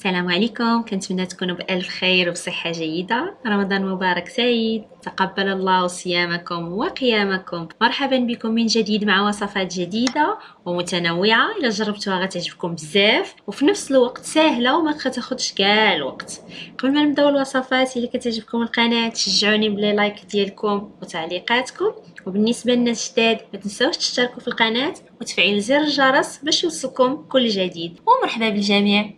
السلام عليكم، كنتمنى تكونوا بألف خير وبصحة جيدة. رمضان مبارك سعيد، تقبل الله صيامكم وقيامكم. مرحبا بكم من جديد مع وصفات جديدة ومتنوعة. إلا جربتوها غتعجبكم بزاف وفي نفس الوقت سهلة وما كتاخدش كاع الوقت. قبل ما نبداو الوصفات، إلا كتعجبكم القناة تشجعوني بلي لايك ديالكم وتعليقاتكم، وبالنسبة للناس جداد ما تنساوش تشتركوا في القناة وتفعيل زر الجرس باش يوصلكم كل جديد. ومرحبا بالجميع.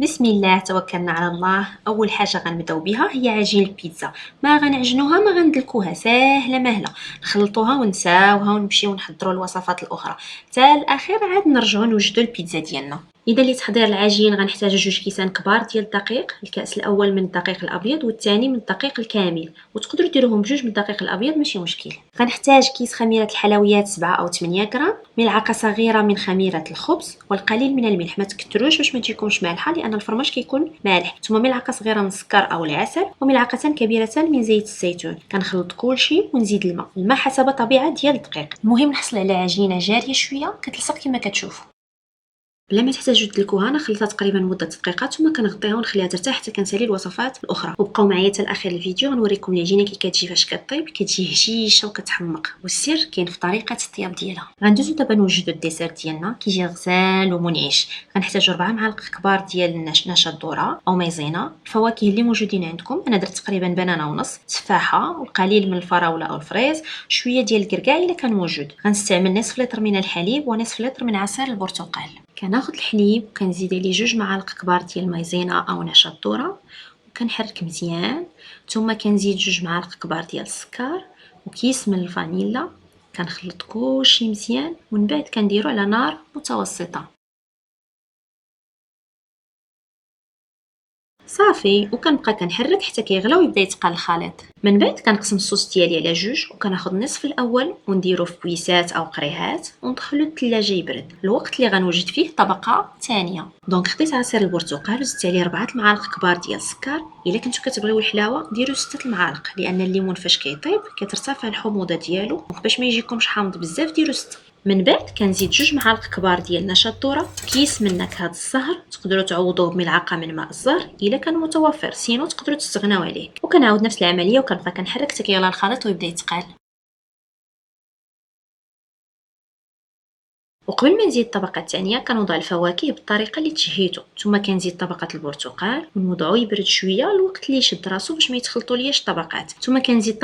بسم الله، توكلنا على الله. اول حاجه غنبداو بها هي عجين البيتزا. ما غنعجنوها ما غندلكوها، ساهله مهله. نخلطوها ونساوها ونمشيو نحضروا الوصفات الاخرى حتى الاخير عاد نرجعوا نوجدوا البيتزا ديالنا. اذا لتحضير العجين غنحتاجو 2 كيسان كبار ديال الدقيق. الكاس الاول من الدقيق الابيض والثاني من الدقيق الكامل، وتقدروا ديروهم بجوج من الدقيق الابيض ماشي مشكل. غنحتاج كيس خميره الحلويات 7 أو 8 غرام، ملعقه صغيره من خميره الخبز، والقليل من الملح. ما تكتروش باش ما تجيكمش مالحه لان الفرماج كيكون مالح. ثم ملعقه صغيره من السكر او العسل، وملعقه كبيره من زيت الزيتون. كنخلط كلشي ونزيد الماء حسب الطبيعه ديال الدقيق. المهم نحصل على عجينه جاريه شويه كتلصق كما كتشوفوا. بلا ما تحتاجوا تدلكوها، انا خليتها تقريبا مده دقيقات ثم كنغطيها ونخليها ترتاح حتى كنسالي الوصفات الاخرى. وبقاو معايا حتى الاخير الفيديو، غنوريكم العجينه كي كتجي فاش كطيب. كتجي هشيشه وكتحمق، والسر كاين في طريقه الطياب ديالها. غندوزو دابا نوجدوا الديسير ديالنا. كيجي غزال ومنعش. غنحتاجوا 4 معالق كبار ديال نشا الذره او مايزينا. الفواكه اللي موجودين عندكم، انا درت تقريبا بنانه ونص، تفاحه، والقليل من الفراوله او الفريز، شويه ديال الكركاع الا كان موجود. غنستعمل نصف لتر من الحليب ونصف لتر من عصير البرتقال. كناخذ الحليب وكنزيد عليه 2 معالق كبار ديال المايزينا او نشا الذره وكنحرك مزيان. ثم كنزيد 2 معالق كبار ديال السكر وكيس من الفانيلا. كنخلط كلشي مزيان ومن بعد كنديرو على نار متوسطه. صافي، وكنبقى كنحرك حتى كيغلى ويبدا يتقال الخليط. من بعد كنقسم الصوص ديالي على 2 وكناخذ النصف الاول ونديرو في كويسات او قريحات وندخلو للثلاجه يبرد. الوقت اللي غنوجد فيه طبقه ثانيه. دونك خديت عصير البرتقال وزدت عليه 4 معالق كبار ديال السكر. الا كنتو كتبغيو الحلاوه ديروا 6 المعالق، لان الليمون فاش كيطيب كترتفع الحموضه ديالو، باش ما يجيكمش حامض بزاف ديروا 6. من بعد كنزيد 2 معالق كبار ديال نشا الذره، كيس من نكهه الزهر. تقدروا تعوضوه بملعقه من ماء الزهر الا كان متوفر، سينو تقدروا تستغناو عليه. وكنعاود نفس العمليه وكنبقى كنحرك حتى كيغلى الخليط ويبدا يتقال. وقبل ما نزيد الطبقه الثانيه كنوضع الفواكه بالطريقه اللي تشهيتو. ثم كنزيد طبقه البرتقال ونوضعو يبرد شويه الوقت اللي يشد راسو باش ما يتخلطوا لياش الطبقات. ثم كنزيد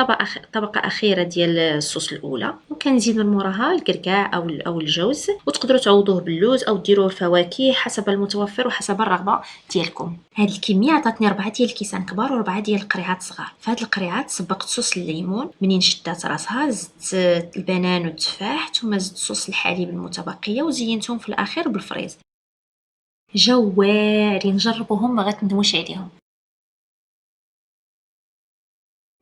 طبقه اخيره ديال الصوص الاولى، وكنزيد من موراها الكركاع او الجوز. وتقدروا تعوضوه باللوز او ديروه الفواكه حسب المتوفر وحسب الرغبه ديالكم. هذه الكميه عطاتني 4 ديال الكيسان كبار و4 ديال القريعات صغار. في هذه القريعات صبقت صوص الليمون. منين شدات راسها زدت البنان والتفاح، ثم زدت صوص الحليب المتبقيه وزينتهم في الاخير بالفريز. جاو واعرين، جربوهم ما غتندموش عليهم.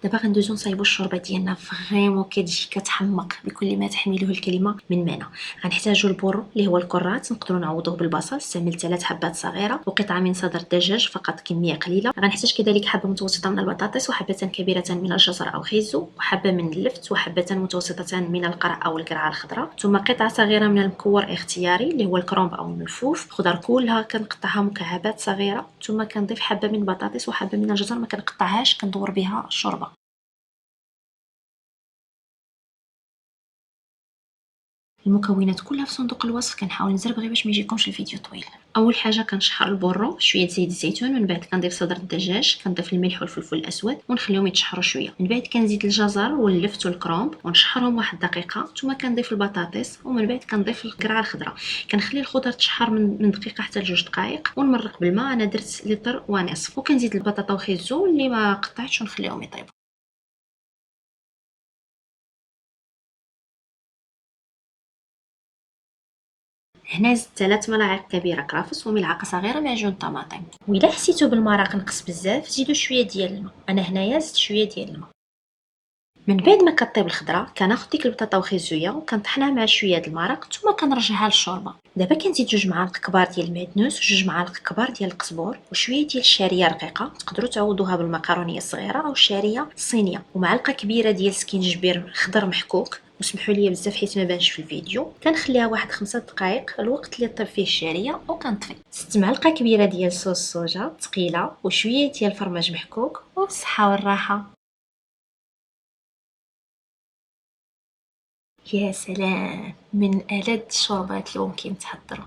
دابا غندوزو نصايبو الشوربه ديالنا. فريمون كتجي كتحمق بكل ما تحمله الكلمه من معنى. غنحتاجو البورو اللي هو الكرات، نقدروا نعوضوه بالبصل. استعملت 3 حبات صغيره وقطعه من صدر الدجاج فقط، كميه قليله. غنحتاج كذلك حبه متوسطه من البطاطس، وحبه كبيره من الجزر او خيزو، وحبه من اللفت، وحبه متوسطه من القرع او القرعه الخضراء. ثم قطعه صغيره من المكور اختياري اللي هو الكرومب او الملفوف. الخضر كلها كنقطعها مكعبات صغيره. ثم كنضيف حبه من البطاطس وحبه من الجزر، ما كنقطعهاش، كندور بها الشوربه. المكونات كلها في صندوق الوصف. كنحاول نزرب غير باش ما يجيكمش الفيديو طويل. اول حاجه كنشحر البورو شويه زيت الزيتون، من بعد كنضيف صدر الدجاج، كنضيف الملح والفلفل الاسود ونخليهم يتشحروا شويه. من بعد كنزيد الجزر واللفت والكرومب ونشحرهم 1 دقيقه. ثم كنضيف البطاطس، ومن بعد كنضيف القرعه الخضراء. كنخلي الخضر تشحر من دقيقه حتى ل2 دقائق ونمرق بالماء. انا درت لتر ونصف. وكنزيد البطاطا وخيزو اللي ما قطعتش ونخليهم يطيبوا. هنا زدت 3 ملاعق كبيره كرافس وملعقه صغيره معجون طماطم. وإلا حسيتو بالمرق نقص بزاف زيدوا شويه ديال الماء. انا هنايا زدت شويه ديال الماء. من بعد ما كطيب الخضره كناخذ ديك البطاطا وخيزويه وكنطحنها مع شويه د المرق، ثم كنرجعها للشوربه. دابا كنزيد 2 معالق كبار ديال المعدنوس و2 معالق كبار ديال القزبور وشويه ديال الشعريه رقيقه. تقدروا تعوضوها بالمكرونيه الصغيره او الشعريه الصينيه، ومعلقه كبيره ديال سكينجبير خضر محكوك. وسمحوا لي بزاف حيت ما بانش في الفيديو. كنخليها واحد 5 دقائق، الوقت اللي طيب فيه الشعريه، وكنطفي. 6 معلقه كبيره ديال صوص الصوجا ثقيله وشويه ديال الفرماج محكوك، وبالصحه والراحه. يا سلام، من ألذ الشوربات اللي ممكن تحضروا.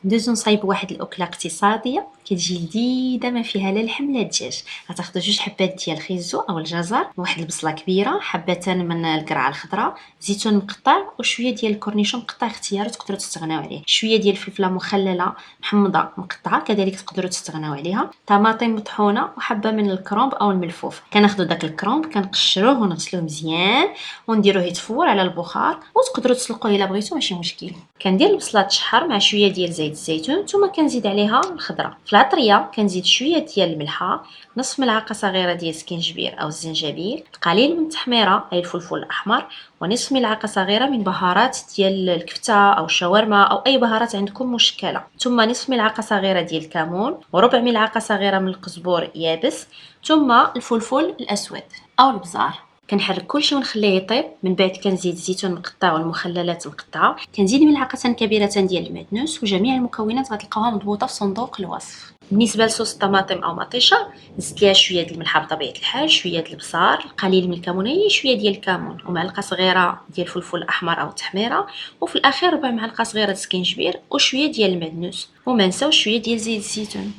ندوزو نصايبو واحد الأكلة اقتصادية كتجي لذيذة ما فيها لا لحم لا دجاج. غتاخدو 2 حبات ديال الخيزو أو الجزر، واحد البصلة كبيرة، حبتان من القرعة الخضراء، زيتون مقطع، وشوية ديال الكورنيشون مقطع اختياري تقدروا تستغناو عليه، شوية ديال الفلفلة مخللة محمضة مقطعة كذلك تقدروا تستغناو عليها، طماطم مطحونة، وحبة من الكرومب أو الملفوف. كناخدو داك الكرومب كنقشروه ونغسلوه مزيان ونديروه يتفور على البخار، وتقدروا تسلقوه الا بغيتو ماشي مشكل. كندير البصله تشحر مع شويه ديال زيت الزيتون، ثم كنزيد عليها الخضره. في العطريه كنزيد شويه ديال الملحه، نصف ملعقه صغيره ديال السكينجبير او الزنجبيل، قليل من التحميره اي الفلفل الاحمر، ونصف ملعقه صغيره من بهارات ديال الكفته او الشاورما او اي بهارات عندكم مشكله، ثم نصف ملعقه صغيره ديال الكمون، وربع ملعقه صغيره من القزبور يابس، ثم الفلفل الاسود او البزار. كنحرك كلشي ونخليه يطيب. من بعد كنزيد الزيتون المقطع والمخللات المقطعه، كنزيد ملعقه كبيره ديال المعدنوس، وجميع المكونات غتلقاوها مضبوطه في صندوق الوصف. بالنسبه لصوص الطماطم او مطيشه، نزيد ليها شويه ديال الملحه بطبيعه الحال، شويه ديال البصار، قليل من الكمون، شويه ديال الكمون، ومعلقه صغيره ديال الفلفل الاحمر او التحميره، وفي الاخير ربع معلقه صغيره السكينجبير وشويه ديال المعدنوس، وما نساوش شويه ديال زيت الزيتون.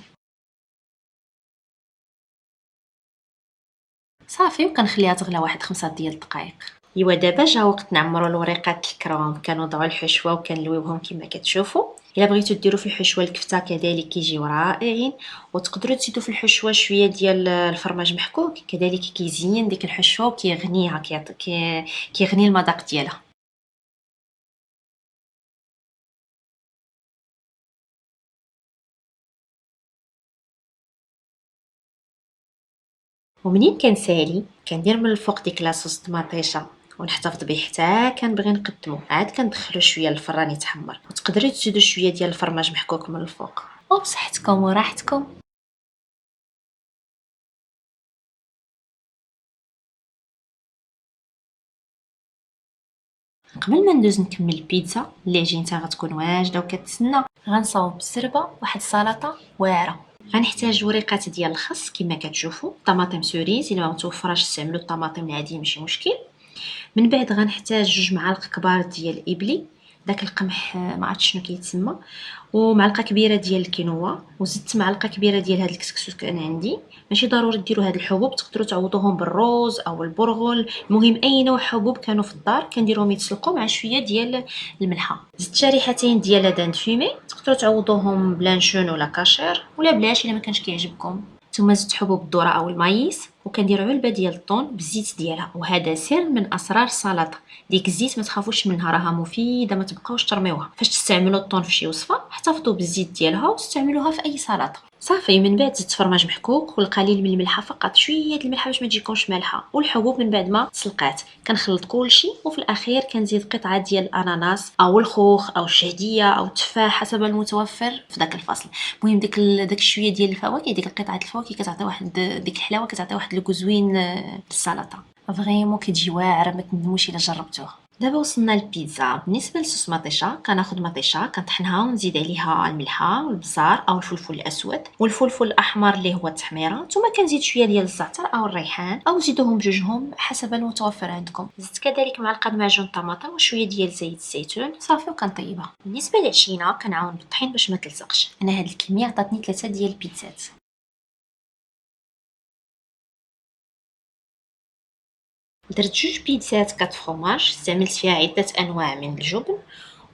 صافي، وكنخليها تغلى واحد 5 ديال الدقائق. ايوا دابا جا وقت نعمروا الوريقات الكرومب. كنوضعوا الحشوه وكنلويوهم كما كتشوفوا. الا بغيتو ديروا في الحشوه الكفته كذلك كيجيو رائعين، وتقدروا تزيدوا في الحشوه شويه ديال الفرماج محكوك كذلك كيزين ديك الحشوه وكيغنيها، كيغني المذاق ديالها. ومنين كنسالي كندير من الفوق ديك لاصوص طماطيشه، ونحتفظ به حتى كنبغي نقدمو، عاد كندخلو شويه للفران يتحمر، وتقدروا تزيدوا شويه ديال الفرماج محكوك من الفوق. وبصحتكم وراحتكم. قبل ما ندوز نكمل البيتزا اللي عجينتها غتكون واجده وكتسنى، غنصاوب بالزربه واحد السلطه واعره. غنحتاج وريقات ديال الخس كما كتشوفوا، طماطم سوريز الا ما متوفراش استعملوا الطماطم العاديه ماشي مشكل. من بعد غنحتاج 2 معالق كبار ديال الابلي، داك القمح ما عرفتش شنو كيتسمى، ومعلقه كبيره ديال الكينوا، وزدت معلقه كبيره ديال هاد الكسكس كان عندي. ماشي ضروري ديروا هاد الحبوب، تقدروا تعوضوهم بالروز او البرغل، المهم اي نوع حبوب كانوا في الدار كنديروهم يتسلقوا مع شويه ديال الملحه. زدت شريحتين ديال لادان فيمي، تقدروا تعوضوهم بلانشون ولا كاشير ولا بلاش الا ما كانش كيعجبكم. ثم زدت حبوب الذره او المايس، وكندير علبه ديال الطون بالزيت ديالها، وهذا سر من اسرار السلطه. ديك الزيت ما تخافوش منها، راها مفيده، ما تبقاوش ترميوها. فاش تستعملوا الطون في شي وصفه احتفظوا بالزيت ديالها واستعملوها في اي سلطه. صافي، من بعد زدت فرماج محكوك والقليل من الملحه فقط، شويه الملحه باش ما تجيكمش مالحه، والحبوب من بعد ما تسلقات. كنخلط كلشي، وفي الاخير كنزيد قطعه ديال الاناناس او الخوخ او الشهديه او التفاح حسب المتوفر في داك الفصل. المهم داك شويه ديال الفواكه، ديك قطعه الفواكه كتعطي واحد ديك الحلاوه، كتعطي واحد الكو زوين للسلطه. فريمون كتجي واعره، ما تندموش الا جربتوها. دابا وصلنا للبيتزا. بالنسبه لصوص مطيشه، كناخذ مطيشه كنطحنها ونزيد عليها الملحه والبزار او الفلفل الاسود والفلفل الاحمر اللي هو التحميره، ثم كنزيد شويه ديال الزعتر او الريحان او زيدوهم بجوجهم حسب المتوفر عندكم. زدت كذلك معلقه معجون طماطم وشويه ديال زيت الزيتون. صافي، وكنطيبها. بالنسبه للعجينه كنعاون بالطحين باش ما تلصقش. انا هاد الكميه عطاتني 3 ديال البيتزات. درت 2 بيتزات كات فروماج، استعملت فيها عده انواع من الجبن،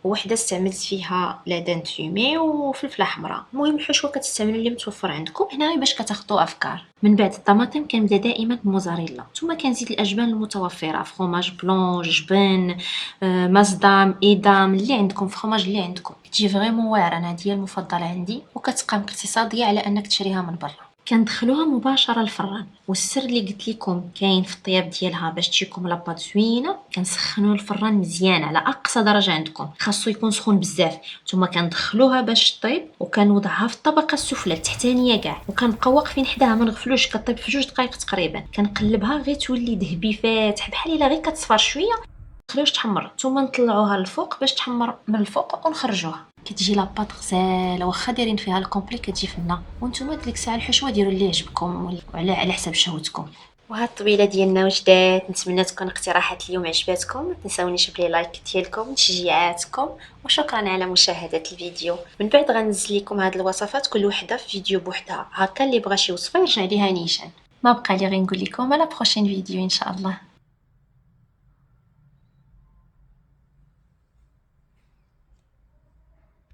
وحده استعملت فيها لادان فيمي وفلفله حمراء. المهم الحشوه كتستعملوا اللي متوفر عندكم هنا باش كتاخذوا افكار. من بعد الطماطم كنبدا دائما بموزاريلا، ثم كنزيد الاجبان المتوفره، فروماج بلون، جبن، مازدام، ايدام، اللي عندكم، فروماج اللي عندكم. كتجي فريمون واعره، انا هذه هي المفضله عندي، وكتقام اقتصاديه على انك تشريها من برا. كندخلوها مباشره للفران، والسر اللي قلت لكم كاين في الطياب ديالها باش تجيكم لاباط زوينه. كنسخنوا الفران مزيان على اقصى درجه عندكم، خاصو يكون سخون بزاف. ثم كندخلوها باش طيب، وكنوضعها في الطبقه السفلى التحتانيه كاع، وكنبقاو واقفين حداها ما نغفلوش. كطيب في 2 دقائق تقريبا. كنقلبها غير تولي ذهبي فاتح بحال الا غير كتصفر شويه. نخليوش تحمر، ثم نطلعوها للفوق باش تحمر من الفوق ونخرجوها. كتجي لاباط غزاله، واخا دايرين فيها الكومبلي كتجي فنه. وانتم ديك الساعه الحشوه ديروا اللي يعجبكم وعلى حسب شهوتكم. وهاد الطبيله ديالنا وجدات. نتمنى تكون اقتراحات اليوم عجباتكم. ما تنساونيش بلي لايك ديالكم تشجيعاتكم، وشكرا على مشاهده الفيديو. من بعد غنزل لكم هاد الوصفات كل وحده في فيديو بوحدها، هكا اللي بغى شي وصفه يرجع ليها نيشان. ما بقى لي غير نقول لكم على بروشين فيديو ان شاء الله.